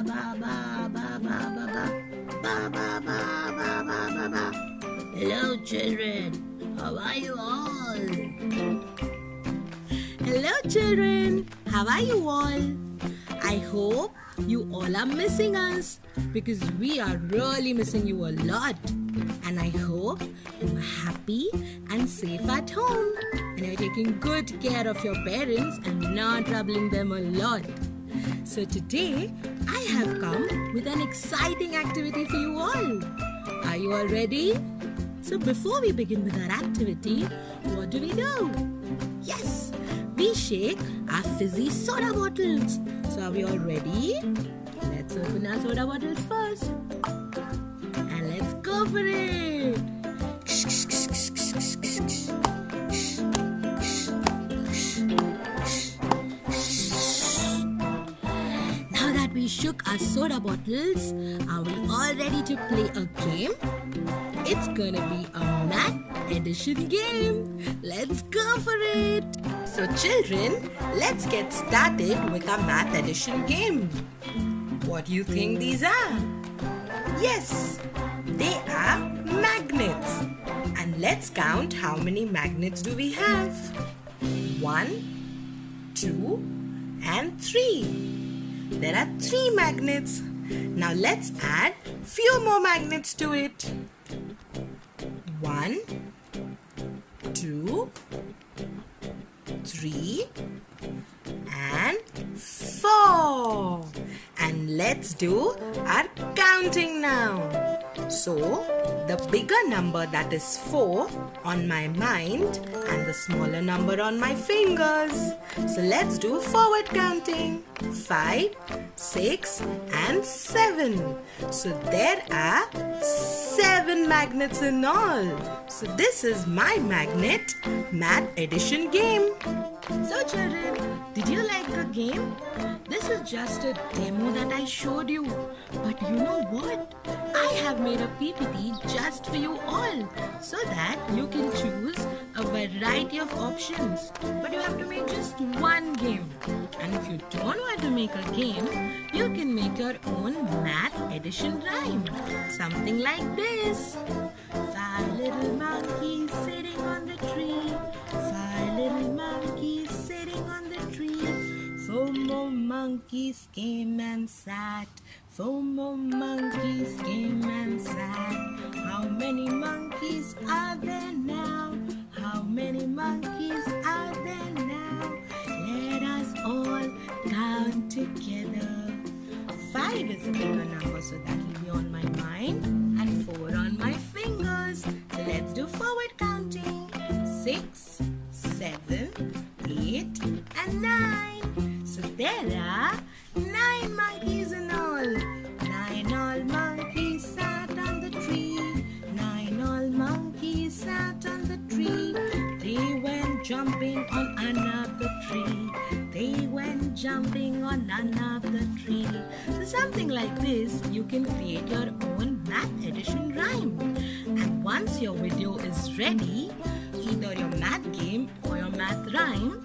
ba ba ba ba ba ba ba ba ba ba ba ba ba. Hello children, how are you all? Hello children, how are you all? I hope you all are missing us because we are really missing you a lot. And I hope you're happy and safe at home and you're taking good care of your parents and not troubling them a lot. So today I have come with an exciting activity for you all. Are you all ready? So before we begin with our activity, what do? Yes, we shake our fizzy soda bottles. So are we all ready? Let's open our soda bottles first. And let's go for it. Now that we shook our soda bottles, are we all ready to play a game? It's gonna be a math addition game. Let's go for it. So children, let's get started with our math addition game. What do you think these are? Yes, they are magnets. And let's count how many magnets do we have. 1, 2, and 3. There are 3 magnets. Now let's add few more magnets to it. 1, 2, 3, and 4. And let's do our counting now. So, the bigger number, that is 4, on my mind and the smaller number on my fingers. So let's do forward counting. 5, 6, and 7. So there are 7 magnets in all. So this is my magnet math addition game. So children, did you like the game? This is just a demo that I showed you. But you know what? I have made a PPT just for you all so that you can choose a variety of options. But you have to make just one game. And if you don't want to make a game, you can make your own math addition rhyme. Something like this. 5 little monkeys sitting on the tree. 5 little monkeys sitting on the tree. 4 more monkeys came and sat. 4 more monkeys came and sat. How many monkeys are there now? How many monkeys are there now? Let us all count together. 5 is a bigger number, so that will be on my mind, and 4 on my fingers. So let's do forward counting. 6, 7, 8, and 9. So there are 9 monkeys in all. 9 all monkeys sat on the tree. 9 all monkeys sat on the tree. They went jumping on another tree. They went jumping on another tree. So something like this, you can create your own math addition rhyme. And once your video is ready, either your math game or your math rhyme,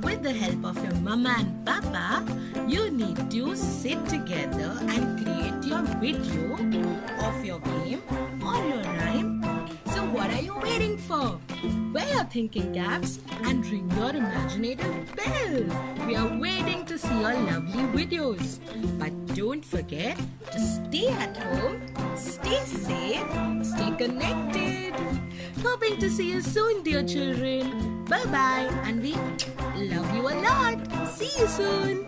with the help of your mama and papa, you need to sit together and create your video of your game or your rhyme. So what are you waiting for? Wear your thinking caps and ring your imaginative bell. We are waiting to see your lovely videos. But don't forget to stay at home, stay safe, stay connected. Hoping to see you soon, dear children. Bye-bye, and we love you a lot. See you soon.